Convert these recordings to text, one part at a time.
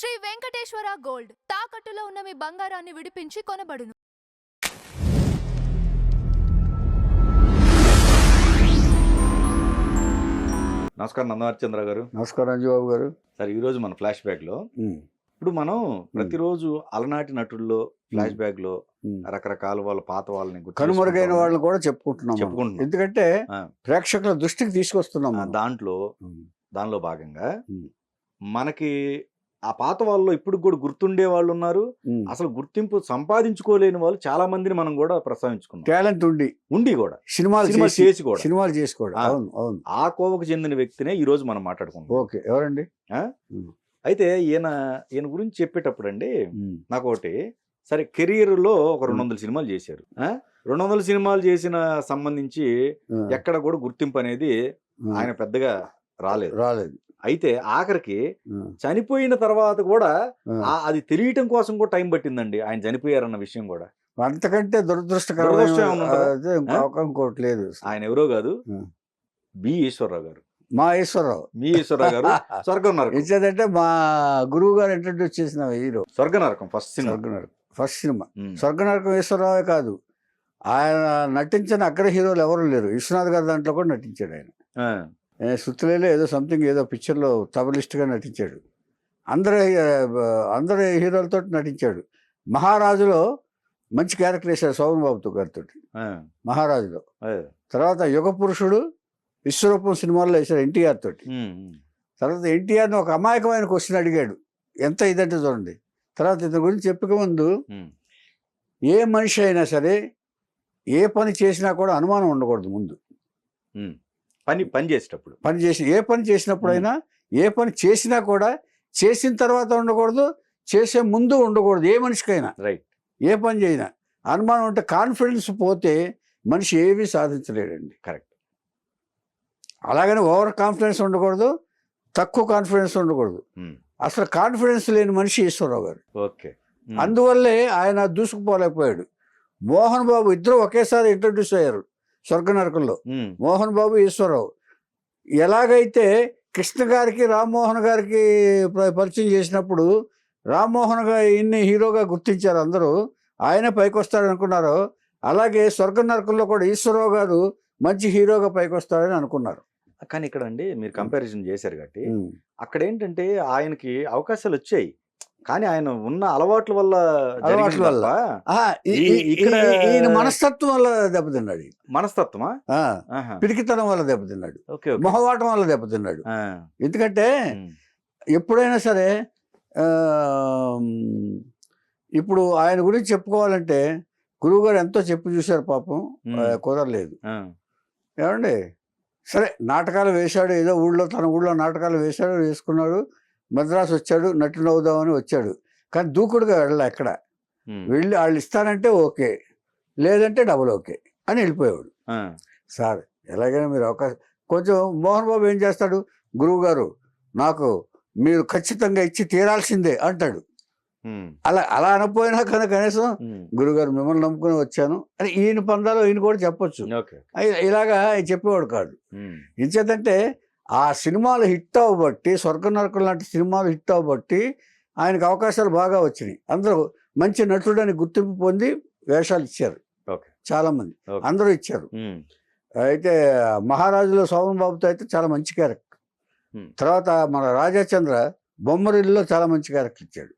Shri Venkateswara gold తాకట్టులో ఉన్న మీ బంగారాన్ని విడిపించి కొనబడును. నమస్కారం నందమర్చంద్ర గారు. నమస్కారం అంజుబాబు గారు. సరే, ఈరోజు మన ఫ్లాష్ బ్యాక్ లో ఇప్పుడు మనం ప్రతిరోజు అలనాటి నటుల్లో ఫ్లాష్ బ్యాక్ లో రకరకాల వాళ్ళ పాత వాళ్ళని కనుమరుగైన వాళ్ళని కూడా చెప్పుకుంటున్నాం. ఎందుకంటే ప్రేక్షకుల దృష్టికి తీసుకొస్తున్నాం. దానిలో భాగంగా మనకి ఆ పాత వాళ్ళలో ఇప్పుడు కూడా గుర్తుండే వాళ్ళు ఉన్నారు. అసలు గుర్తింపు సంపాదించుకోలేని వాళ్ళు చాలా మందిని మనం కూడా ప్రస్తావించుకున్నాం. టాలెంట్ ఉండి కూడా సినిమాలు చేసి కూడా ఆ కోవకు చెందిన వ్యక్తినే ఈ రోజు మనం మాట్లాడుకుంటాం. ఓకే, ఎవరండి? అయితే ఈయన గురించి చెప్పేటప్పుడు అండి నాకు ఒకటి, సరే కెరీర్ లో ఒక 200 సినిమాలు చేశారు. 200 సినిమాలు చేసిన సంబంధించి ఎక్కడ కూడా గుర్తింపు అనేది ఆయన పెద్దగా రాలేదు. అయితే ఆఖరికి చనిపోయిన తర్వాత కూడా అది తెలియటం కోసం కూడా టైం పట్టిందండి ఆయన చనిపోయారన్న విషయం కూడా. అంతకంటే దురదృష్టకరలేదు. ఆయన ఎవరో కాదు, బి ఈశ్వరరావు గారు. మా ఈశ్వరరావు, మీ ఈశ్వరరావు గారు. స్వర్గం నరకం ఇచ్చేదంటే మా గురువు గారు ఇంట్రడ్యూస్ చేసిన హీరో. స్వర్గ నరకం ఫస్ట్ సినిమా. స్వర్గ నరకం ఈశ్వరరావే కాదు, ఆయన నటించిన అగ్ర హీరోలు ఎవరు లేరు. విశ్వనాథ్ గారు దాంట్లో కూడా నటించాడు. ఆయన సుత్తులేలో ఏదో సంథింగ్ ఏదో పిక్చర్లో తబలిస్ట్గా నటించాడు. అందరి హీరోలతో నటించాడు. మహారాజులో మంచి క్యారెక్టర్ వేశాడు శోభన్ బాబుతో గారితో. మహారాజులో తర్వాత యుగ పురుషుడు, విశ్వరూపం సినిమాల్లో వేశాడు ఎన్టీఆర్ తోటి. తర్వాత ఎన్టీఆర్ని ఒక అమాయకమైన క్వశ్చన్ అడిగాడు, ఎంత ఇదంటే చూడండి. తర్వాత ఇతని గురించి చెప్పక ముందు, ఏ మనిషి అయినా సరే ఏ పని చేసినా కూడా అనుమానం ఉండకూడదు. ముందు ఏ పని చేసినప్పుడైనా, ఏ పని చేసినా కూడా చేసిన తర్వాత ఉండకూడదు, చేసే ముందు ఉండకూడదు. ఏ మనిషికైనా ఏ పని చేసినా అనుమానం ఉంటే, కాన్ఫిడెన్స్ పోతే మనిషి ఏమీ సాధించలేడండి. కరెక్ట్. అలాగని ఓవర్ కాన్ఫిడెన్స్ ఉండకూడదు, తక్కువ కాన్ఫిడెన్స్ ఉండకూడదు. అసలు కాన్ఫిడెన్స్ లేని మనిషి ఈశ్వరరావు గారు. అందువల్లే ఆయన దూసుకుపోలేకపోయాడు. మోహన్ బాబు ఇద్దరు ఒకేసారి ఇంట్రడ్యూస్ అయ్యారు స్వర్గ నరకంలో. మోహన్ బాబు, ఈశ్వరరావు. ఎలాగైతే కృష్ణ గారికి రామ్మోహన్ గారికి పరిచయం చేసినప్పుడు రామ్మోహన్ గారు ఇన్ని హీరోగా గుర్తించారు అందరూ, ఆయన పైకి వస్తాడనుకున్నారు. అలాగే స్వర్గ నరకంలో కూడా ఈశ్వరరావు గారు మంచి హీరోగా పైకి వస్తాడని అనుకున్నారు. కానీ ఇక్కడ అండి మీరు కంపారిజన్ చేశారు కాబట్టి అక్కడ ఏంటంటే ఆయనకి అవకాశాలు వచ్చాయి, కానీ ఆయన ఉన్న అలవాట్ల వల్ల ఈయన మనస్తత్వం వల్ల దెబ్బతిన్నాడు. మనస్తత్వమా? పిరికితనం వల్ల దెబ్బతిన్నాడు, మొహవాటం వల్ల దెబ్బతిన్నాడు. ఎందుకంటే ఎప్పుడైనా సరే ఇప్పుడు ఆయన గురించి చెప్పుకోవాలంటే గురువుగారు ఎంతో చెప్పి చూశారు, పాపం కుదరలేదు. ఏమండి, సరే నాటకాలు వేశాడు, ఏదో తన ఊళ్ళో నాటకాలు వేసుకున్నాడు. మద్రాసు వచ్చాడు, నటుడు అవుదామని వచ్చాడు. కానీ దూకుడుగా వెళ్ళా. ఎక్కడ వెళ్ళి వాళ్ళు ఇస్తానంటే ఓకే, లేదంటే డబుల్ ఓకే అని వెళ్ళిపోయాడు. సార్ ఎలాగైనా మీరు అవకాశం కొంచెం మోహన్ బాబు ఏం చేస్తాడు, గురువు గారు నాకు మీరు ఖచ్చితంగా ఇచ్చి తీరాల్సిందే అంటాడు. అలా అనపోయినా కానీ కనీసం గురుగారు మిమ్మల్ని నమ్ముకుని వచ్చాను అని ఈయన పందాలో ఈయన కూడా చెప్పొచ్చు. ఇలాగా చెప్పేవాడు కాదు. ఎంచేతంటే ఆ సినిమాలు హిట్ అవ్వబట్టి, స్వర్గ నరకం లాంటి సినిమాలు హిట్ అవ్వబట్టి ఆయనకు అవకాశాలు బాగా వచ్చినాయి. అందరూ మంచి నటుడని గుర్తింపు పొంది వేషాలు ఇచ్చారు చాలామంది, అందరూ ఇచ్చారు. అయితే మహారాజులో శోభన్ బాబుతో అయితే చాలా మంచి క్యారెక్టర్. తర్వాత మన రాజాచంద్ర బొమ్మరిల్లులో చాలా మంచి క్యారెక్టర్ ఇచ్చాడు.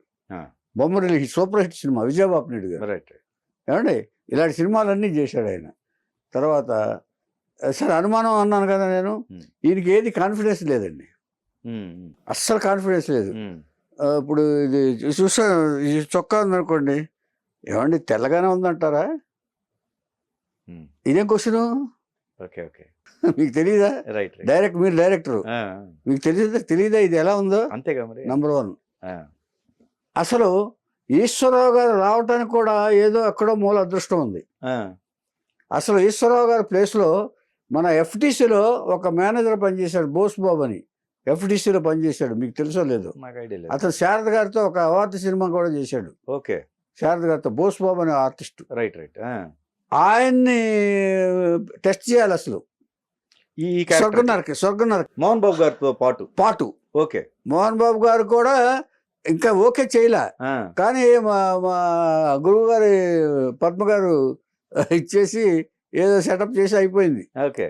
Bommarillu super hit cinema, Vijaya Babu Naidu గారు. ఏమండి, ఇలాంటి సినిమాలన్నీ చేశాడు ఆయన. తర్వాత సరే అనుమానం అన్నాను కదా నేను, ఈయనకి ఏది కాన్ఫిడెన్స్ లేదండి, అస్సలు కాన్ఫిడెన్స్ లేదు. ఇప్పుడు ఇది చూసా, ఈ చొక్కా ఉందనుకోండి, ఏమండి తెల్లగానే ఉందంటారా? ఇదేం క్వశ్చన్? మీకు తెలియదా? మీరు డైరెక్టరు, మీకు తెలియదా ఇది ఎలా ఉందో? నంబర్ 1. అసలు ఈశ్వరరావు గారు రావటానికి కూడా ఏదో ఎక్కడో మూల అదృష్టం ఉంది. అసలు ఈశ్వరరావు గారి ప్లేస్లో మన ఎఫ్టీసీలో ఒక మేనేజర్ పనిచేశాడు, బోస్ బాబు అని. ఎఫ్టీసీలో పనిచేశాడు, మీకు తెలుసో లేదు. అతను శారద గారితో ఒక అవార్డు సినిమా కూడా చేశాడు. శారద గారితో బోస్ బాబు అనే ఆర్టిస్ట్. ఆయన్ని టెస్ట్ చేయాలి అసలు. ఈ స్వర్గ నరక మోహన్ బాబు గారితో పాటు మోహన్ బాబు గారు కూడా ఇంకా ఓకే చేయలే. కానీ మా గురువు గారి పద్మ గారు ఇచ్చేసి ఏదో సెటప్ చేసి అయిపోయింది. ఓకే.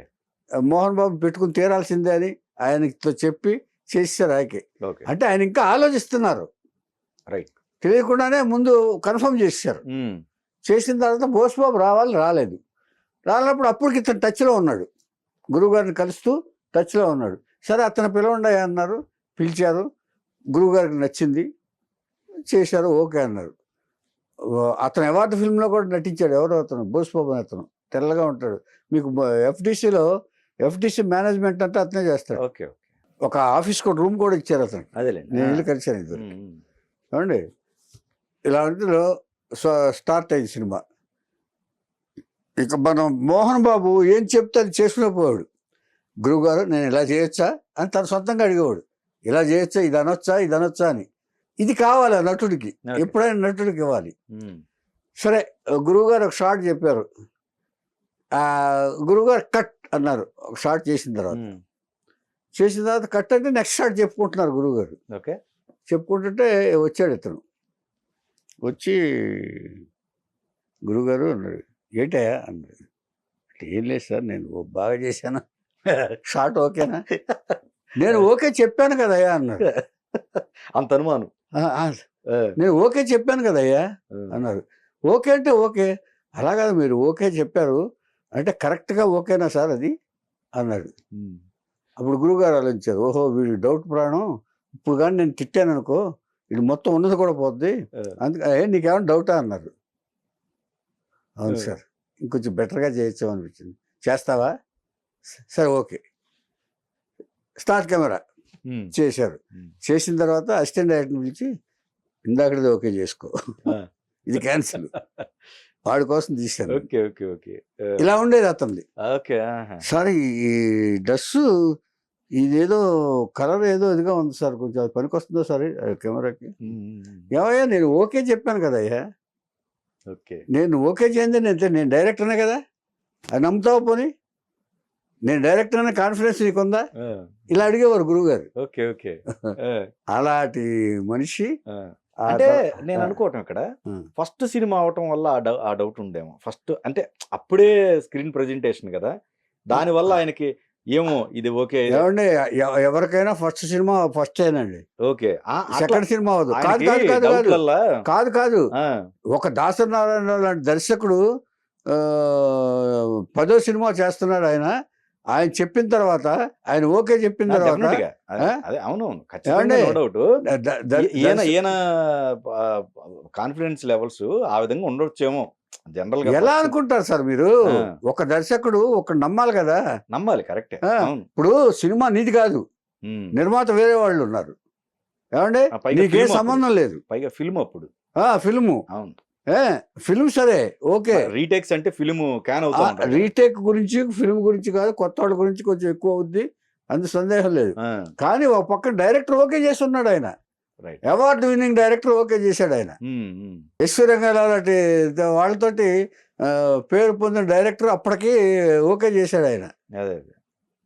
మోహన్ బాబు పెట్టుకుని తీరాల్సిందే అని ఆయనతో చెప్పి చేసేసారు ఆయనకి. ఓకే. అంటే ఆయన ఇంకా ఆలోచిస్తున్నారు. రైట్. తెలియకుండానే ముందు కన్ఫర్మ్ చేశారు. చేసిన తర్వాత బోస్బాబు రాలేదు. రానప్పుడు అప్పటికి ఇతను టచ్లో ఉన్నాడు, గురువుగారిని కలుస్తూ టచ్లో ఉన్నాడు. సరే అతను పిలవండి అన్నారు, పిలిచారు. గురువుగారికి నచ్చింది, చేశారు, ఓకే అన్నారు. అతను అవార్డు ఫిల్మ్లో కూడా నటించాడు. ఎవరో అతను బోస్బాబు అని, అతను తెల్లగా ఉంటాడు. మీకు ఎఫ్డిసి మేనేజ్మెంట్ అంటే అతనే చేస్తాడు. ఓకే. ఒక ఆఫీస్ కూడా రూమ్ కూడా ఇచ్చారు అతను. అదేలేండి. నేను ఇల్లు కలిసాను ఇద్దరు. ఏమండి ఇలాంటిలో స్టార్ట్ అయింది సినిమా. ఇక మనం మోహన్ బాబు ఏం చెప్తే అది చేసుకునే పోయాడు. గురువుగారు నేను ఇలా చేయొచ్చా అని తను సొంతంగా అడిగేవాడు. ఇలా చేయొచ్చా, ఇది అనొచ్చా అని. ఇది కావాలి ఆ నటుడికి, ఎప్పుడైనా నటుడికి ఇవ్వాలి. సరే గురువుగారు ఒక షార్ట్ చెప్పారు. గురువుగారు కట్ అన్నారు ఒక షార్ట్ చేసిన తర్వాత కట్ అంటే నెక్స్ట్ షార్ట్ చెప్పుకుంటున్నారు గురువుగారు. ఓకే. చెప్పుకుంటుంటే వచ్చాడు ఇతను. వచ్చి గురువుగారు అన్నాడు, ఏంటయ్యా అన్నాడు. అంటే ఏం లేదు సార్, నేను బాగా చేశాను, షార్ట్ ఓకేనా? నేను ఓకే చెప్పాను కదయ్యా అన్నాడు. అంత అనుమానం. నేను ఓకే చెప్పాను కదయ్యా అన్నారు. ఓకే అంటే ఓకే, అలా కాదు మీరు ఓకే చెప్పారు అంటే కరెక్ట్గా ఓకేనా సార్ అది అన్నాడు. అప్పుడు గురువుగారు ఆలోచించారు, ఓహో వీడు డౌట్ ప్రాణం, ఇప్పుడు కానీ నేను తిట్టాను అనుకో వీడు మొత్తం ఉన్నది కూడా పోద్ది, అందుకని నీకేమైనా డౌటా అన్నారు. అవును సార్, ఇంకొంచెం బెటర్గా చేయొచ్చు అనిపించింది. చేస్తావా? సరే ఓకే, స్టార్ట్ కెమెరా చేశారు. చేసిన తర్వాత అసిస్టెంట్ డైరెక్టర్ పిలిచి ఇందాకది ఓకే చేసుకో, ఇది క్యాన్సిల్, వాడి కోసం తీశాను. Okay okay okay. ఇలా ఉండేది అతనిది. ఓకే. సార్ ఈ డ్రెస్సు ఇదేదో కలర్ ఏదో ఇదిగా ఉంది సార్, కొంచెం అది పనికి వస్తుందో సార్ కెమెరాకి? ఏమయ్యా నేను ఓకే చెప్పాను కదయ్యా, ఓకే నేను ఓకే చేయండి, నేను డైరెక్టర్నే కదా, అది నమ్ముతావు పోనీ, నేను డైరెక్టర్ అనే కాన్ఫిడెన్స్ నీకుందా? ఇలా అడిగేవారు గురువు గారు. Okay okay. అలాంటి మనిషి. అంటే నేను అనుకోవటం ఇక్కడ ఫస్ట్ సినిమా అవటం వల్ల ఆ డౌట్ ఉండేమో. ఫస్ట్ అంటే అప్పుడే స్క్రీన్ ప్రెజెంటేషన్ కదా, దానివల్ల ఆయనకి ఏమో ఇది ఓకే. ఏమండి ఎవరికైనా ఫస్ట్ సినిమా ఫస్ట్ ఏనండి. ఓకే. సెకండ్ సినిమా అవదు. కాదు ఒక దాసనారాయణ లాంటి దర్శకుడు 10వ సినిమా చేస్తున్నాడు. ఆయన చెప్పిన తర్వాత, ఆయన ఓకే చెప్పిన తర్వాత, ఈయన కాన్ఫిడెన్స్ లెవెల్స్ ఆ విధంగా ఉండొచ్చేమో జనరల్ గా. ఎలా అనుకుంటారు సార్ మీరు? ఒక దర్శకుడు ఒక నమ్మాలి కదా. నమ్మాలి, కరెక్టే. ఇప్పుడు సినిమా నీది కాదు, నిర్మాత వేరే వాళ్ళు ఉన్నారు. ఏమండి నీకేం సంబంధం లేదు. పైగా ఫిల్మ్ అప్పుడు ఫిల్ము. అవును, ఫిల్మ్ సరే ఓకే. రీటేక్స్ అంటే ఫిల్మ్ క్యాన్ అవుతుంది. రీటేక్ గురించి ఫిల్మ్ గురించి కాదు, కొత్త వాళ్ళ గురించి కొంచెం ఎక్కువ అవుద్ది, అందు సందేహం లేదు. కానీ ఒక పక్కన డైరెక్టర్ ఓకే చేస్తున్నాడు. ఆయన అవార్డు విన్నింగ్ డైరెక్టర్ ఓకే చేశాడు. ఆయన ఈశ్వరంగా లాంటి వాళ్ళతోటి పేరు పొందిన డైరెక్టర్ అప్పటికి ఓకే చేశాడు ఆయన.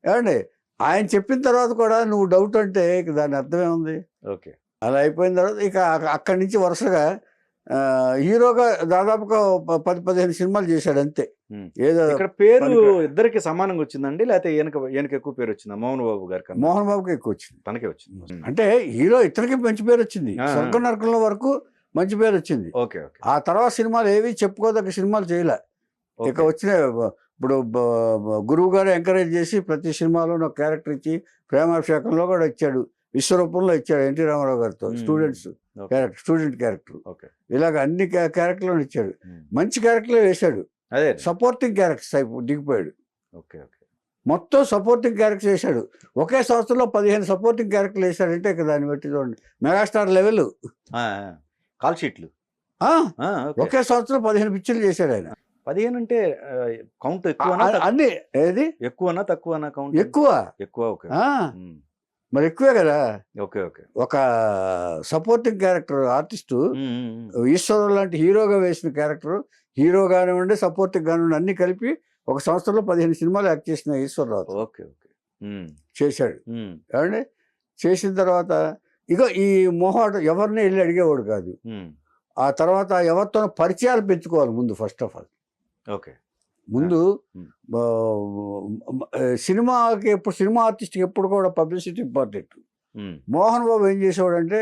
ఏమండి ఆయన చెప్పిన తర్వాత కూడా నువ్వు డౌట్ అంటే దాని అర్థమే ఉంది. ఓకే. అలా అయిపోయిన తర్వాత ఇక అక్కడి నుంచి వరుసగా హీరోగా దాదాపుగా 10-15 సినిమాలు చేశాడు అంతే. ఏదో ఇక్కడ పేరు ఇద్దరికి సమానంగా వచ్చిందండి, లేకపోతే ఈయనకి ఎక్కువ పేరు వచ్చిందా? మోహన్ బాబు గారికి. మోహన్ బాబుకి ఎక్కువ వచ్చింది. తనకే వచ్చింది. అంటే హీరో ఇతనికి మంచి పేరు వచ్చింది, స్వర్గ నరకంలో వరకు మంచి పేరు వచ్చింది. ఓకే. ఆ తర్వాత సినిమాలు ఏవి చెప్పుకోదగ్గ సినిమాలు చేయలే. ఇక వచ్చిన ఇప్పుడు గురువు గారు ఎంకరేజ్ చేసి ప్రతి సినిమాలో ఒక క్యారెక్టర్ ఇచ్చి, ప్రేమాభిషేకంలో కూడా ఇచ్చాడు, విశ్వరూపంలో ఇచ్చాడు ఎన్టీ రామారావు గారితో స్టూడెంట్ క్యారెక్టర్. ఇలాగ అన్ని క్యారెక్టర్లను ఇచ్చాడు, మంచి క్యారెక్టర్లు వేశాడు. సపోర్టింగ్ క్యారెక్టర్స్ దిగిపోయాడు. మొత్తం సపోర్టింగ్ క్యారెక్టర్స్ వేశాడు. ఒకే సంవత్సరంలో 15 సపోర్టింగ్ క్యారెక్టర్లు వేశాడంటే దాన్ని బట్టి చూడండి, మెగాస్టార్ లెవెల్ కాల్ షీట్లు. ఒకే సంవత్సరం 15 పిక్చర్లు చేశాడు ఆయన. 15 అంటే కౌంట్ ఎక్కువ అన్ని ఏది ఎక్కువనా తక్కువనా? కౌంట్ ఎక్కువ. ఓకే. మరి ఎక్కువే కదా. Okay okay. ఒక సపోర్టింగ్ క్యారెక్టర్ ఆర్టిస్టు ఈశ్వరు లాంటి హీరోగా వేసిన క్యారెక్టర్, హీరో కానివ్వండి సపోర్టింగ్ కానివ్వండి అన్ని కలిపి ఒక సంవత్సరంలో 15 సినిమాలు యాక్ట్ చేసిన ఈశ్వరరావు. ఓకే ఓకే చేశాడు. ఏమండి చేసిన తర్వాత ఇక ఈ మొహాటం ఎవరిని వెళ్ళి అడిగేవాడు కాదు. ఆ తర్వాత ఎవరితో పరిచయాలు పెంచుకోవాలి ముందు ఫస్ట్ ఆఫ్ ఆల్. ఓకే. ముందు సినిమాకి ఎప్పుడు సినిమా ఆర్టిస్ట్కి ఎప్పుడు కూడా పబ్లిసిటీ ఇంపార్టెంట్. మోహన్ బాబు ఏం చేసేవాడంటే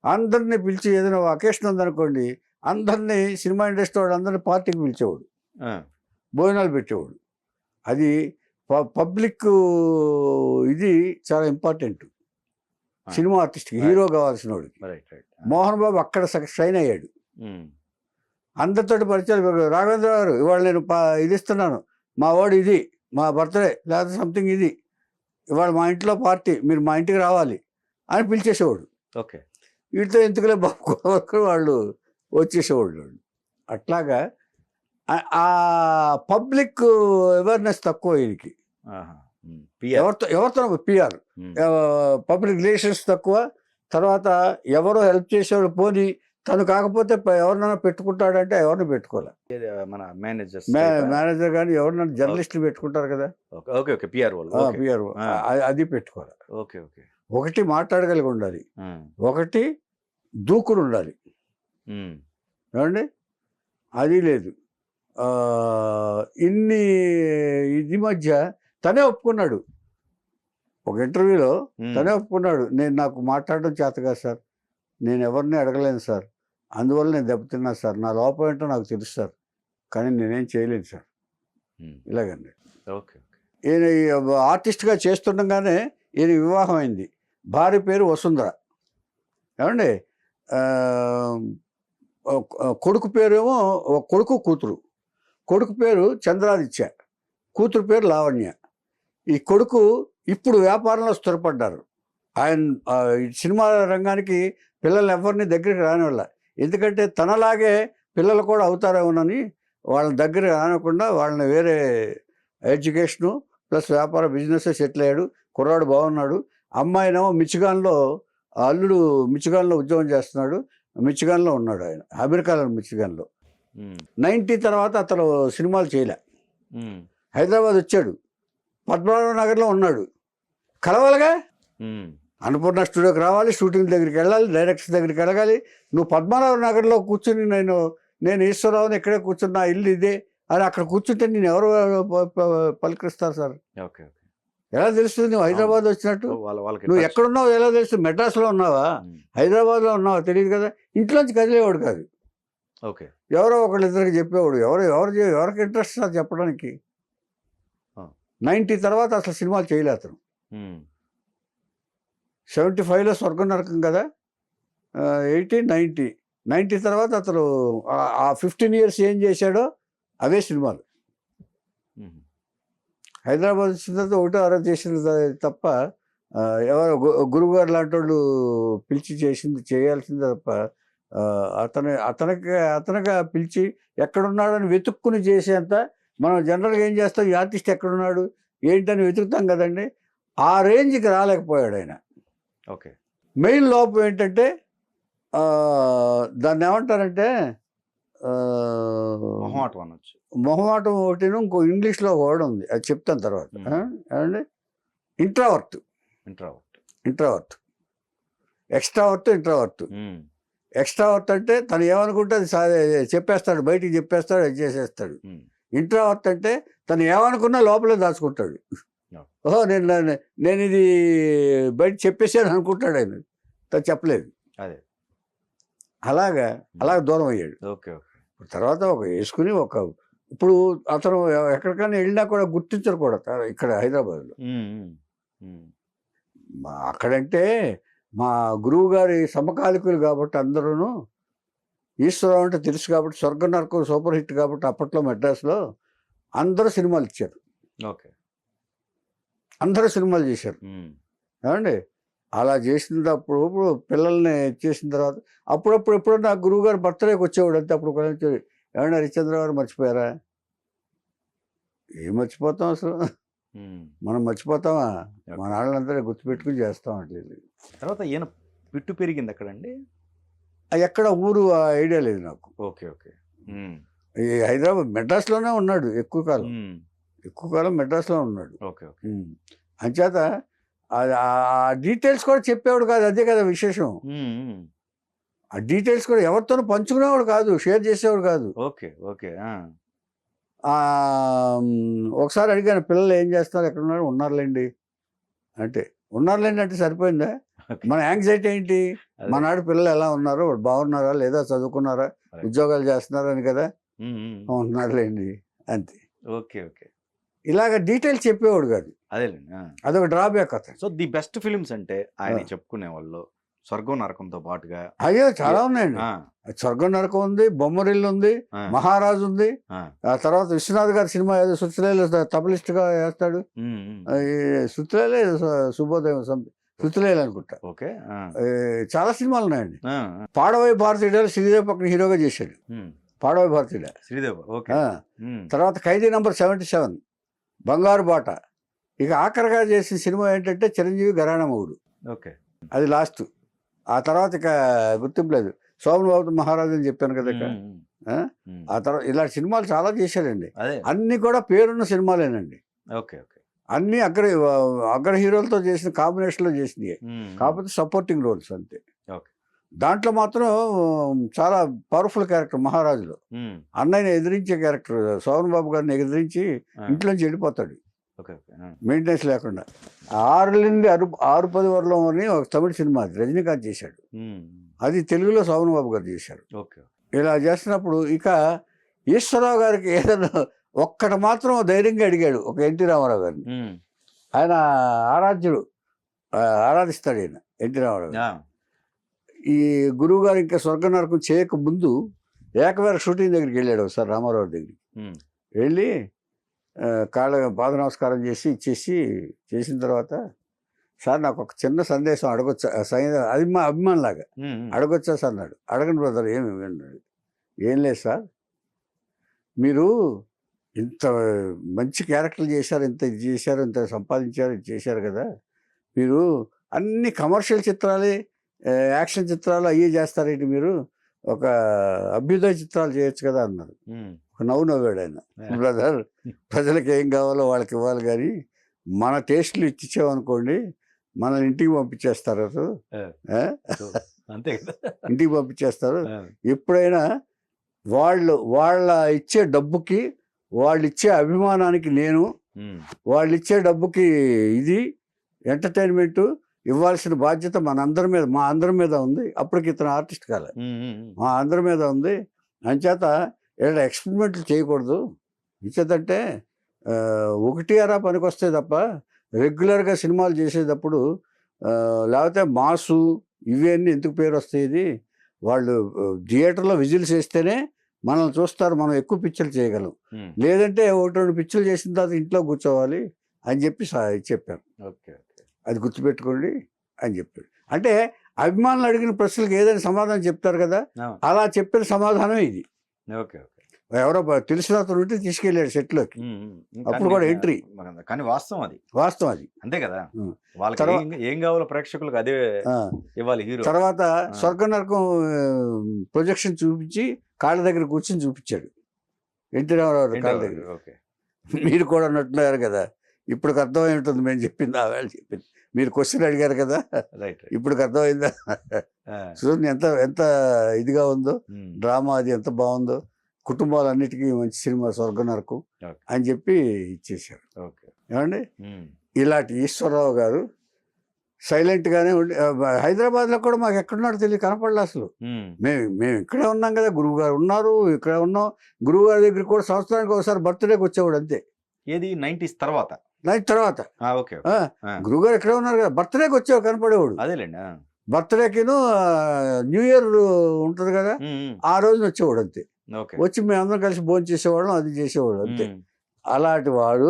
అందరినీ పిలిచి ఏదైనా అకేషన్ ఉందనుకోండి అందరినీ సినిమా ఇండస్ట్రీ వాడు అందరినీ పార్టీకి పిలిచేవాడు, భోజనాలు పెట్టేవాడు. అది పబ్లిక్ ఇది చాలా ఇంపార్టెంట్ సినిమా ఆర్టిస్ట్కి, హీరో కావాల్సిన వాడికి. మోహన్ బాబు అక్కడ షైన్ అయ్యాడు. అందరితోటి పరిచయాలు. రాఘవేంద్ర గారు ఇవాళ నేను ఇది ఇస్తున్నాను, మా వాడు ఇది, మా బర్త్డే లేకపోతే సంథింగ్ ఇది, ఇవాళ మా ఇంట్లో పార్టీ, మీరు మా ఇంటికి రావాలి అని పిలిచేసేవాడు. ఓకే. వీటితో ఎందుకులే బాబు వాళ్ళు వచ్చేసేవాళ్ళు. అట్లాగా ఆ పబ్లిక్ అవేర్నెస్ తక్కువ ఈయనకి. ఎవరితో పిఆర్ పబ్లిక్ రిలేషన్స్ తక్కువ. తర్వాత ఎవరో హెల్ప్ చేసేవాడు పోనీ తను కాకపోతే ఎవరినైనా పెట్టుకుంటాడంటే ఎవరిని పెట్టుకోవాలి. మన మేనేజర్ కానీ ఎవరినైనా జర్నలిస్టులు పెట్టుకుంటారు కదా, పిఆర్ అది పెట్టుకోవాలి. ఒకటి మాట్లాడగలిగి ఉండాలి, ఒకటి దూకుడు ఉండాలి. ఏమండి అది లేదు. ఇన్ని ఇది మధ్య తనే ఒప్పుకున్నాడు, ఒక ఇంటర్వ్యూలో తనే ఒప్పుకున్నాడు, నాకు మాట్లాడడం చేత కాదు సార్, నేను ఎవరిని అడగలేను సార్, అందువల్ల నేను దెబ్బతిన్నా సార్, నా లోపం ఏంటో నాకు తెలుసు సార్, కానీ నేనేం చేయలేను సార్. ఇలాగండి. ఈయన ఆర్టిస్ట్గా చేస్తుండగానే ఈయన వివాహం అయింది. భార్య పేరు వసుంధర. ఏమండి కొడుకు పేరేమో కొడుకు కూతురు. కొడుకు పేరు చంద్రాదిత్య, కూతురు పేరు లావణ్య. ఈ కొడుకు ఇప్పుడు వ్యాపారంలో స్థిరపడ్డారు. ఆయన సినిమా రంగానికి పిల్లల్ని ఎవరిని దగ్గరికి రానివ్వాల, ఎందుకంటే తనలాగే పిల్లలు కూడా అవుతారేమోనని వాళ్ళ దగ్గర రానకుండా వాళ్ళని వేరే ఎడ్యుకేషను ప్లస్ వ్యాపార బిజినెస్ సెటిల్ అయ్యాడు. కుర్రాడు బాగున్నాడు. అమ్మాయినేమో మిచిగాన్లో, అల్లుడు మిచిగాన్లో ఉద్యోగం చేస్తున్నాడు. మిచిగాన్లో ఉన్నాడు ఆయన, అమెరికాలో మిచిగాన్లో. 90 తర్వాత అతను సినిమాలు చేయలే. హైదరాబాద్ వచ్చాడు, పద్మనాభ నగర్లో ఉన్నాడు. కలవాలిగా, అన్నపూర్ణ స్టూడియోకి రావాలి, షూటింగ్ దగ్గరికి వెళ్ళాలి, డైరెక్టర్ దగ్గరికి వెళ్ళాలి. నువ్వు పద్మనాభ నగర్లో కూర్చుని నేను ఈశ్వరరావుని ఇక్కడే కూర్చున్నా, ఇల్లు ఇదే అని అక్కడ కూర్చుంటే నేను ఎవరు పలికిస్తారు సార్? ఎలా తెలుస్తుంది నువ్వు హైదరాబాద్ వచ్చినట్టు? నువ్వు ఎక్కడున్నావు ఎలా తెలుస్తుంది? మెడ్రాస్లో ఉన్నావా, హైదరాబాద్లో ఉన్నావా తెలియదు కదా. ఇంట్లోంచి కదిలేవాడు కాదు. ఎవరో ఒకళ్ళిద్దరికి చెప్పేవాడు. ఎవరికి ఇంట్రెస్ట్ సార్ చెప్పడానికి. 90 తర్వాత అసలు సినిమాలు చేయలే అతను. 75లో స్వర్గం నరకం కదా, 90 తర్వాత అతను ఆ 15 years ఏం చేశాడో అవే సినిమాలు. హైదరాబాద్ వచ్చిన తర్వాత ఒకటో అరవై చేసింది తప్ప, ఎవరో గురువుగారు లాంటి వాళ్ళు పిలిచి చేయాల్సింది తప్ప, అతనిగా పిలిచి ఎక్కడున్నాడని వెతుక్కుని చేసేంత మనం జనరల్గా ఏం చేస్తాం, ఈ ఆర్టిస్ట్ ఎక్కడున్నాడు ఏంటని వెతుకుతాం కదండి. ఆ రేంజ్కి రాలేకపోయాడు ఆయన. మెయిన్ లోపం ఏంటంటే దాన్ని ఏమంటారంటే మొహమాటం ఒకటి, ఇంకో ఇంగ్లీష్లో ఒక వర్డ్ ఉంది, అది చెప్తాను తర్వాత. ఏమండి ఇంట్రావర్ట్, ఎక్స్ట్రావర్ట్. ఎక్స్ట్రావర్ట్ అంటే తను ఏమనుకుంటే అది చెప్పేస్తాడు, బయటికి చెప్పేస్తాడు, అది చేసేస్తాడు. ఇంట్రావర్ట్ అంటే తను ఏమనుకున్నా లోపలే దాచుకుంటాడు. ఓహో నేను ఇది బయట చెప్పేసాను అనుకుంటాడు ఆయన, తను చెప్పలేదు. అలాగా దూరం అయ్యాడు. తర్వాత వేసుకుని ఇప్పుడు అతను ఎక్కడికైనా వెళ్ళినా కూడా గుర్తించరు కూడా ఇక్కడ హైదరాబాద్లో. అక్కడంటే మా గురువు గారి సమకాలికులు కాబట్టి అందరూ ఈశ్వరరావు అంటే తెలుసు కాబట్టి, స్వర్గం నరకం సూపర్ హిట్ కాబట్టి అప్పట్లో మెడ్రాస్లో అందరూ సినిమాలు ఇచ్చారు. అందరూ సినిమాలు చేశారు. ఏమండి అలా చేసినప్పుడు పిల్లల్ని చేసిన తర్వాత అప్పుడప్పుడు ఎప్పుడన్నా గురువు గారు బర్త్డేకి వచ్చేవాడు అంతే. అప్పుడు ఏమన్నా హరిశ్చంద్ర గారు మర్చిపోయారా? ఏం మర్చిపోతాం అసలు, మనం మర్చిపోతామా? మన వాళ్ళందరూ గుర్తుపెట్టుకుని చేస్తాం అట్లేదు. తర్వాత ఈయన పిట్టు పెరిగింది అక్కడండి, ఎక్కడ ఊరు ఐడియా లేదు నాకు. ఈ హైదరాబాద్ మెడ్రాస్లోనే ఉన్నాడు ఎక్కువ కాలం మెడ్రాస్లో ఉన్నాడు. ఓకే. అంచేత ఆ డీటెయిల్స్ కూడా చెప్పేవాడు కాదు, అదే కదా విశేషం. ఆ డీటెయిల్స్ కూడా ఎవరితోనూ పంచుకునేవాడు కాదు, షేర్ చేసేవాడు కాదు. ఓకే ఓకే ఒకసారి అడిగాను, పిల్లలు ఏం చేస్తున్నారు, ఎక్కడ ఉన్నారు, ఉన్నారులేండి అంటే. ఉన్నారులేండి అంటే సరిపోయిందా? మన యాంగ్జైటీ ఏంటి, మనాడు పిల్లలు ఎలా ఉన్నారు, వాళ్ళు బాగున్నారా లేదా, చదువుకున్నారా, ఉద్యోగాలు చేస్తున్నారా అని కదా. ఉన్నారులేండి అంతే. ఓకే ఓకే ఇలాగ డీటెయిల్స్ చెప్పేవాడు కాదు, అదేలేండి. అదొక డ్రాబ్యాక్ అతను. సో ది బెస్ట్ ఫిలిమ్స్ అంటే ఆయన చెప్పుకునే వాళ్ళు స్వర్గం నరకంతో పాటుగా అయ్యో చాలా ఉన్నాయండి. స్వర్గం నరకం ఉంది, బొమ్మరిల్లు ఉంది, మహారాజు ఉంది. ఆ తర్వాత విశ్వనాథ్ గారి సినిమా ఏదో సుత్తులేలు తబలిస్ట్ గా వేస్తాడు, సుత్తులేలే శుభోదయం సుత్తులేలు అనుకుంటా. ఓకే చాలా సినిమాలు ఉన్నాయండి. పాడవై భారతీయుడు శ్రీదేవి పక్కన హీరోగా చేశాడు, పాడవై భారతీయుడు శ్రీదేవి. తర్వాత ఖైదీ నంబర్ 77, బంగారు బాట. ఇక ఆఖరిగా చేసిన సినిమా ఏంటంటే చిరంజీవి ఘరానా మొగుడు, ఓకే అది లాస్ట్. ఆ తర్వాత ఇక గుర్తింపు లేదు. సోమన్ బాబు మహారాజు అని చెప్పాను కదా ఇక. ఆ తర్వాత ఇలాంటి సినిమాలు చాలా చేశాడండి, అన్ని కూడా పేరున్న సినిమాలేనండి. ఓకే ఓకే అన్ని అగ్ర హీరోలతో చేసిన కాంబినేషన్లో చేసినాయి, కాకపోతే సపోర్టింగ్ రోల్స్ అంతే. దాంట్లో మాత్రం చాలా పవర్ఫుల్ క్యారెక్టర్ మహారాజులో. అన్నయ్యని ఎదిరించే క్యారెక్టర్, సోమన్ బాబు గారిని ఎదిరించి ఇంట్లోంచి వెళ్ళిపోతాడు మెయింటెనెన్స్ లేకుండా. 6 నుండి 6-10 వరలో అని ఒక తమిళ సినిమా రజనీకాంత్ చేశాడు, అది తెలుగులో సోమన్ బాబు గారు చేశారు. ఇలా చేస్తున్నప్పుడు ఇక ఈశ్వరరావు గారికి ఏదైనా ఒక్కటి మాత్రం ధైర్యంగా అడిగాడు, ఒక ఎన్టీ రామారావు గారిని. ఆయన ఆరాధ్యుడు, ఆరాధిస్తాడు ఆయన ఎన్టీ రామారావు గారు. ఈ గురువు గారు ఇంకా స్వర్గ నరకం చేయక ముందు ఏకవేర షూటింగ్ దగ్గరికి వెళ్ళాడు ఒకసారి రామారావు దగ్గరికి. వెళ్ళి పాద నమస్కారం చేసి చేసిన తర్వాత, సార్ నాకు ఒక చిన్న సందేశం అడగొచ్చా, అది మా అభిమానులాగా అడగొచ్చా సార్ అన్నాడు. అడగండి బ్రదర్, ఏమి అన్నాడు. ఏం లేదు సార్, మీరు ఇంత మంచి క్యారెక్టర్లు చేశారు, ఇంత ఇది చేశారు, ఇంత సంపాదించారు, ఇది చేశారు కదా, మీరు అన్ని కమర్షియల్ చిత్రాలే, యాక్షన్ చిత్రాలు అయ్యే చేస్తారేంటి, మీరు ఒక అభ్యుదయ చిత్రాలు చేయొచ్చు కదా అన్నారు. ఒక నవ్వాడు ఆయన. బ్రదర్, ప్రజలకు ఏం కావాలో వాళ్ళకి ఇవ్వాలి, కానీ మన టేస్ట్లు ఇచ్చామనుకోండి మనల్ని ఇంటికి పంపించేస్తారు, అంతే ఇంటికి పంపించేస్తారు. ఎప్పుడైనా వాళ్ళ ఇచ్చే డబ్బుకి, వాళ్ళు ఇచ్చే అభిమానానికి నేను, వాళ్ళు ఇచ్చే డబ్బుకి ఇది ఎంటర్టైన్మెంట్ ఇవ్వాల్సిన బాధ్యత మా అందరి మీద ఉంది. అప్పటికి ఇతను ఆర్టిస్ట్ కాలే, మా అందరి మీద ఉంది. అంచేత ఏదైనా ఎక్స్పెరిమెంట్లు చేయకూడదు. ఇంచేతంటే 1 పనికి వస్తే తప్ప రెగ్యులర్గా సినిమాలు చేసేటప్పుడు లేకపోతే మాసు ఇవన్నీ ఎందుకు పేరు వస్తాయి. ఇది వాళ్ళు థియేటర్లో విజిల్స్ వేస్తేనే మనల్ని చూస్తారు, మనం ఎక్కువ పిక్చర్లు చేయగలం. లేదంటే 1-2 పిక్చర్లు చేసిన తర్వాత ఇంట్లో కూర్చోవాలి అని చెప్పి చెప్పాను. అది గుర్తుపెట్టుకోండి అని చెప్పాడు. అంటే అభిమానులు అడిగిన ప్రశ్నలకు ఏదైనా సమాధానం చెప్తారు కదా, అలా చెప్పిన సమాధానం ఇది. ఎవరో తెలిసిన అతను ఉంటే తీసుకెళ్ళాడు సెట్లోకి, అప్పుడు కూడా ఎంట్రీ. కానీ వాస్తవం అది అంతే కదా. ఏం కావాలో ప్రేక్షకులకు అదే ఇవ్వాలి హీరో. తర్వాత స్వర్గ నరకం ప్రొజెక్షన్ చూపించి కాళ్ళ దగ్గర కూర్చొని చూపించాడు ఎన్టీ రామారావు కాళ్ళ దగ్గర. మీరు కూడా అన్నట్టున్నారు కదా, ఇప్పుడు అర్థమై ఉంటుంది మేము చెప్పింది, ఆ వేళ చెప్పింది. మీరు క్వశ్చన్ అడిగారు కదా, ఇప్పుడు అర్థమైందా. చూడండి ఎంత ఇదిగా ఉందో డ్రామా, అది ఎంత బాగుందో. కుటుంబాలన్నిటికీ మంచి సినిమా స్వర్గ నరకం అని చెప్పి ఇచ్చేశారు. ఏమండి, ఇలాంటి ఈశ్వరరావు గారు సైలెంట్గానే ఉండి, హైదరాబాద్లో కూడా మాకు ఎక్కడున్నాడో తెలియదు, కనపడలే అసలు. మేము ఇక్కడే ఉన్నాం కదా, గురువు గారు ఉన్నారు, ఇక్కడే ఉన్నాం. గురువు గారి దగ్గర కూడా సంవత్సరానికి ఒకసారి బర్త్డేకి వచ్చేవాడు అంతే. ఏది 90s తర్వాత గురువు గారు ఎక్కడే ఉన్నారు కదా, బర్త్డేకి వచ్చేవాడు, కనపడేవాడు. అదేలేండి, బర్త్డేకిను న్యూ ఇయర్ ఉంటుంది కదా, ఆ రోజున వచ్చేవాడు అంతే. వచ్చి మేము అందరం కలిసి భోజనం చేసేవాళ్ళం, అది చేసేవాడు అంతే. అలాంటి వాడు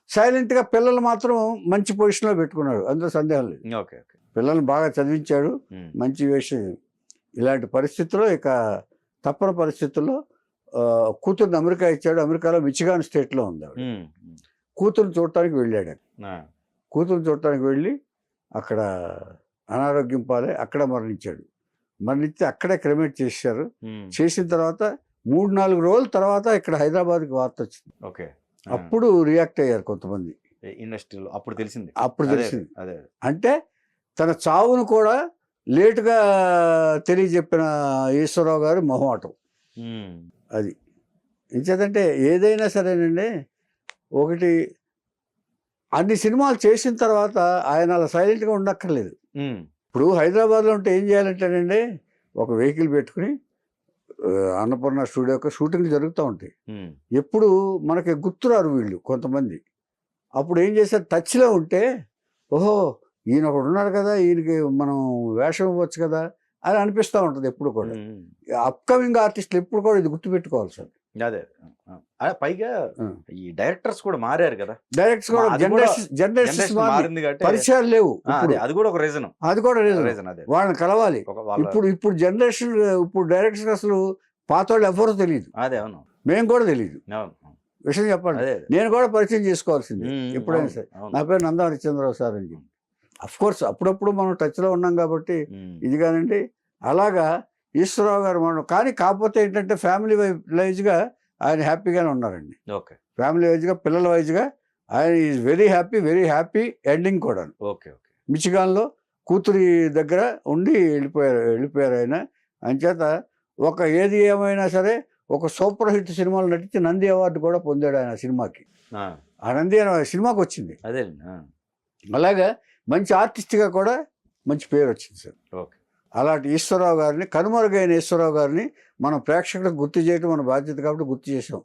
సైలెంట్గా పిల్లలు మాత్రం మంచి పొజిషన్లో పెట్టుకున్నాడు, అందులో సందేహం లేదు. పిల్లల్ని బాగా చదివించాడు, మంచి విషయం. ఇలాంటి పరిస్థితుల్లో ఇక తప్పని పరిస్థితుల్లో కూతుర్ని అమెరికా ఇచ్చాడు. అమెరికాలో మిచిగాన్ స్టేట్లో ఉంది. కూతురుని చూడటానికి వెళ్ళాడు. కూతురుని చూడటానికి వెళ్ళి అక్కడ అనారోగ్యం పాలే అక్కడ మరణించాడు. మరణిస్తే అక్కడే క్రిమేట్ చేశారు. చేసిన తర్వాత 3-4 రోజుల తర్వాత ఇక్కడ హైదరాబాద్కి వార్త వచ్చింది. అప్పుడు రియాక్ట్ అయ్యారు కొంతమంది. ఇండస్ట్రీలో అప్పుడు తెలిసింది. అప్పుడు అదే తెలిసింది. అదే అంటే తన చావును కూడా లేటుగా తెలియజెప్పిన ఈశ్వరరావు గారి మొహమాటం ఉమ్, అది. ఇంచేతంటే ఏదైనా సరేనండి, ఒకటి అన్ని సినిమాలు చేసిన తర్వాత ఆయన అలా సైలెంట్గా ఉండక్కర్లేదు. ఉమ్, ఇప్పుడు హైదరాబాద్లో ఉంటే ఏం చేయాలంటేనండి, ఒక వెహికల్ పెట్టుకుని అన్నపూర్ణ స్టూడియోకి షూటింగ్లు జరుగుతూ ఉంటాయి. ఉమ్, ఎప్పుడు మనకి గుర్తురారు వీళ్ళు కొంతమంది. అప్పుడు ఏం చేశారు, టచ్లో ఉంటే ఓహో ఈయన ఒకడు ఉన్నాడు కదా, ఈయనకి మనం వేషం ఇవ్వచ్చు కదా అని అనిపిస్తూ ఉంటుంది ఎప్పుడు కూడా. ఉమ్, అప్కమింగ్ ఆర్టిస్టులు ఎప్పుడు కూడా ఇది గుర్తుపెట్టుకోవాలి సార్. అదే పైగా ఈ డైరెక్టర్స్ కూడా మారారు కదా, డైరెక్ట్స్ కూడా అది కూడా జనరేషన్ జనరేషన్ మారింది కాబట్టి పరిచయాలు లేవు. అదే అది కూడా ఒక రీజన్. అది కూడా రీజన్. అదే వాళ్ళని కలవాలి. ఒక వాళ్ళ ఇప్పుడు జనరేషన్, ఇప్పుడు డైరెక్టర్స్ అసలు పాత వాళ్ళు ఎవరో తెలియదు, అదే అవును మేము కూడా తెలియదు. అవును విషయం చెప్పండి, అదే నేను కూడా పరిచయం చేసుకోవాల్సింది ఎప్పుడైనా సరే. అవును. నా పేరు నందా హరిశ్చంద్రరావు సార్ అని చెప్పి. అఫ్ కోర్స్ అప్పుడప్పుడు మనం టచ్లో ఉన్నాం కాబట్టి ఇది కానండి. అలాగా ఈశ్వరరావు గారు మనం కానీ, కాకపోతే ఏంటంటే ఫ్యామిలీ వైజ్గా ఆయన హ్యాపీగానే ఉన్నారండి. ఓకే ఫ్యామిలీ వైజ్గా, పిల్లల వైజ్గా ఆయన ఈజ్ వెరీ హ్యాపీ ఎండింగ్ కూడా. ఓకే ఓకే మిచిగాన్లో కూతురి దగ్గర ఉండి వెళ్ళిపోయారు ఆయన. అంచేత ఒక ఏది ఏమైనా సరే ఒక సూపర్ హిట్ సినిమాలు నటించి నంది అవార్డు కూడా పొందాడు ఆయన సినిమాకి. ఆ నంది అనే సినిమాకి వచ్చింది. అదే అలాగా మంచి ఆర్టిస్ట్గా కూడా మంచి పేరు వచ్చింది సార్. ఓకే అలాంటి ఈశ్వరరావు గారిని, కనుమరుగైన ఈశ్వరరావు గారిని మనం ప్రేక్షకులకు గుర్తు చేయడం మన బాధ్యత కాబట్టి గుర్తు చేసాం.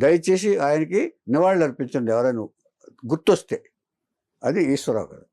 దయచేసి ఆయనకి నివాళులు అర్పించండి ఎవరైనా గుర్తొస్తే. అది ఈశ్వరరావు గారు.